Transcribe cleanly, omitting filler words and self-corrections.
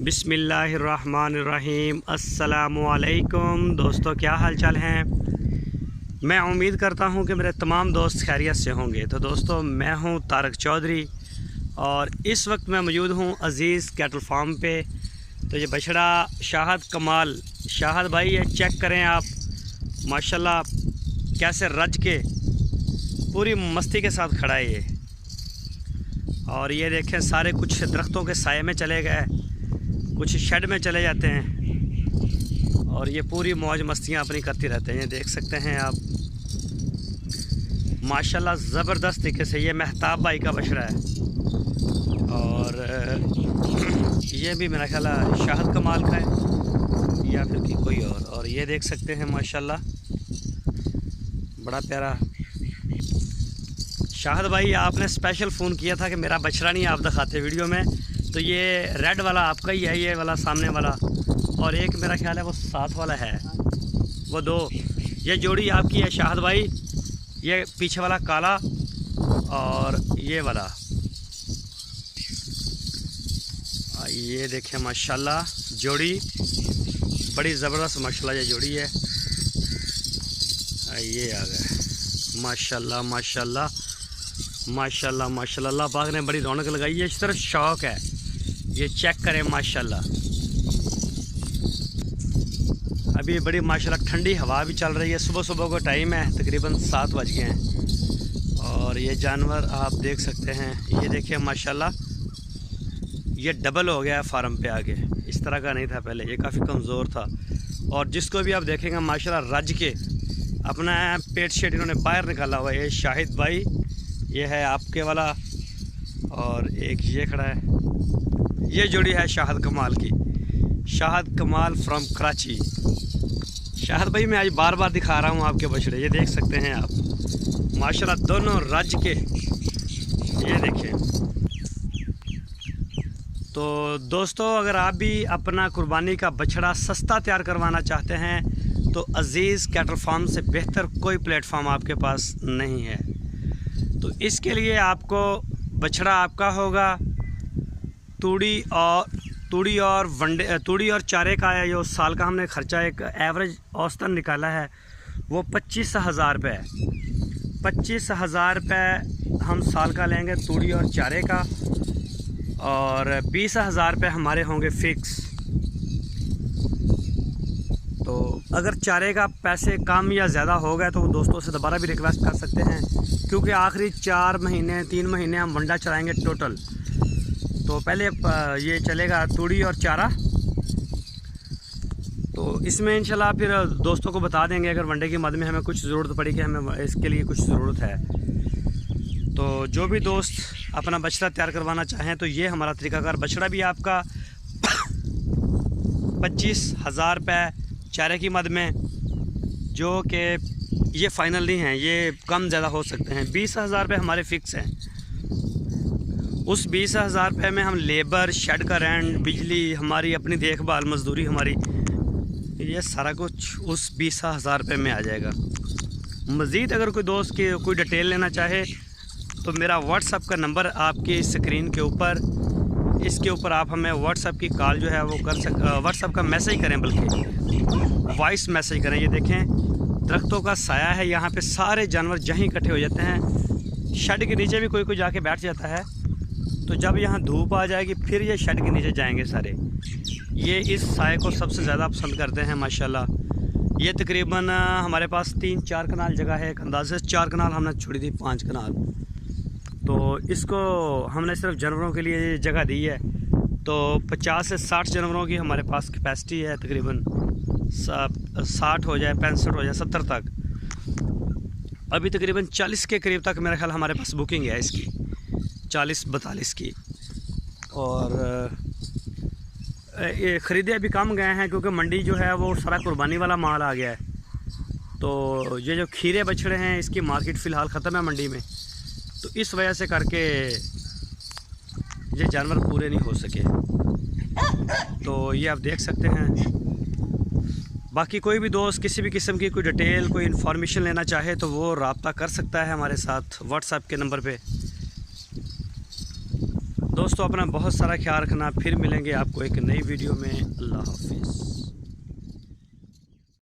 बिस्मिल्लाहिर्रहमानिर्रहीम। अस्सलामुअलैकुम दोस्तों, क्या हाल चाल हैं। मैं उम्मीद करता हूं कि मेरे तमाम दोस्त खैरियत से होंगे। तो दोस्तों, मैं हूं तारक चौधरी और इस वक्त मैं मौजूद हूं अज़ीज़ कैटल फार्म पे। तो ये बछड़ा शाहद कमाल, शाहद भाई ये चेक करें आप, माशाल्लाह कैसे रज के पूरी मस्ती के साथ खड़ा है ये। और ये देखें, सारे कुछ दरख्तों के साए में चले गए, कुछ शेड में चले जाते हैं और ये पूरी मौज मस्तियाँ अपनी करती रहते हैं। ये देख सकते हैं आप, माशाल्लाह ज़बरदस्त तरीके से। ये महताब भाई का बछड़ा है और ये भी मेरा ख्याल है शाहद कमाल का है या फिर कि कोई और ये देख सकते हैं माशाल्लाह बड़ा प्यारा। शाहद भाई, आपने स्पेशल फ़ोन किया था कि मेरा बछड़ा नहीं आप दिखाते वीडियो में, तो ये रेड वाला आपका ही है, ये वाला सामने वाला, और एक मेरा ख्याल है वो साथ वाला है, वो दो। ये जोड़ी आपकी है शाहद भाई, ये पीछे वाला काला और ये वाला। ये देखें माशाल्लाह जोड़ी बड़ी ज़बरदस्त माशाल्लाह ये जोड़ी है। ये आ गए माशाल्लाह माशाल्लाह माशाल्लाह माशाल्लाह। अल्लाह पाक ने बड़ी रौनक लगाई है, इस तरफ शौक़ है। ये चेक करें माशाल्लाह, अभी बड़ी माशाल्लाह ठंडी हवा भी चल रही है। सुबह सुबह का टाइम है, तकरीबन 7 बज गए हैं और ये जानवर आप देख सकते हैं। ये देखिए माशाल्लाह, ये डबल हो गया है फार्म पे आगे, इस तरह का नहीं था पहले, ये काफ़ी कमज़ोर था। और जिसको भी आप देखेंगे माशाल्लाह रज के अपना पेट शेट इन्होंने बाहर निकाला हुआ है। ये शाहिद भाई, ये है आपके वाला, और एक ये खड़ा है। ये जोड़ी है शाहद कमाल की, शाहद कमाल फ्रॉम कराची। शाहद भाई मैं आज बार बार दिखा रहा हूँ आपके बछड़े, ये देख सकते हैं आप माशाल्लाह दोनों रज के। ये देखें। तो दोस्तों, अगर आप भी अपना कुर्बानी का बछड़ा सस्ता तैयार करवाना चाहते हैं तो अज़ीज़ कैटल फार्म से बेहतर कोई प्लेटफॉर्म आपके पास नहीं है। तो इसके लिए आपको बछड़ा आपका होगा तूड़ी और चारे का है। जो साल का हमने ख़र्चा एक एवरेज औसतन निकाला है वो 25,000 रुपये है। 25,000 रुपये हम साल का लेंगे तूड़ी और चारे का, और 20,000 रुपये हमारे होंगे फ़िक्स। तो अगर चारे का पैसे कम या ज़्यादा हो गए तो दोस्तों से दोबारा भी रिक्वेस्ट कर सकते हैं, क्योंकि आखिरी 4 महीने 3 महीने हम वंडा चलाएंगे टोटल। तो पहले ये चलेगा तूड़ी और चारा, तो इसमें इंशाल्लाह फिर दोस्तों को बता देंगे अगर वनडे की मद में हमें कुछ ज़रूरत पड़ी कि हमें इसके लिए कुछ ज़रूरत है। तो जो भी दोस्त अपना बछड़ा तैयार करवाना चाहें तो ये हमारा तरीकाकार। बछड़ा भी आपका 25,000 रुपये चारे की मद में, जो कि ये फ़ाइनल नहीं है, ये कम ज़्यादा हो सकते हैं। 20,000 रुपये हमारे फ़िक्स हैं। उस 20,000 रुपये में हम लेबर, शेड का रेंट, बिजली, हमारी अपनी देखभाल, मजदूरी हमारी, ये सारा कुछ उस 20,000 रुपये में आ जाएगा। मज़ीद अगर कोई दोस्त की कोई डिटेल लेना चाहे तो मेरा व्हाट्सअप का नंबर आपकी स्क्रीन के ऊपर, इसके ऊपर आप हमें व्हाट्सअप की कॉल जो है वो कर व्हाट्सअप का मैसेज करें, बल्कि वॉइस मैसेज करें। ये देखें, दरख्तों का साया है, यहाँ पे सारे जानवर जहीं इकट्ठे हो जाते हैं। शेड के नीचे भी कोई कोई जाके बैठ जाता है, तो जब यहाँ धूप आ जाएगी फिर ये शेड के नीचे जाएंगे सारे। ये इस साए को सबसे ज़्यादा पसंद करते हैं माशाल्लाह। ये तकरीबन हमारे पास 3-4 कनाल जगह है, एक अंदाज़े से 4 कनाल हमने छोड़ी थी, 5 कनाल। तो इसको हमने सिर्फ जानवरों के लिए जगह दी है। तो 50 से 60 जानवरों की हमारे पास कैपेसिटी है, तकरीबन 60 हो जाए, 65 हो जाए, 70 तक। अभी तकरीबन 40 के करीब तक मेरा ख्याल हमारे पास बुकिंग है इसकी, 40-42 की। और ये ख़रीदे अभी कम गए हैं क्योंकि मंडी जो है वो सारा कुर्बानी वाला माल आ गया है। तो ये जो खीरे बछड़े हैं इसकी मार्केट फ़िलहाल ख़त्म है मंडी में, तो इस वजह से करके ये जानवर पूरे नहीं हो सके। तो ये आप देख सकते हैं। बाकी कोई भी दोस्त किसी भी किस्म की कोई डिटेल, कोई इन्फॉर्मेशन लेना चाहे तो वो रब्ता कर सकता है हमारे साथ व्हाट्सएप के नंबर पे। दोस्तों अपना बहुत सारा ख्याल रखना। फिर मिलेंगे आपको एक नई वीडियो में। अल्लाह हाफिज़।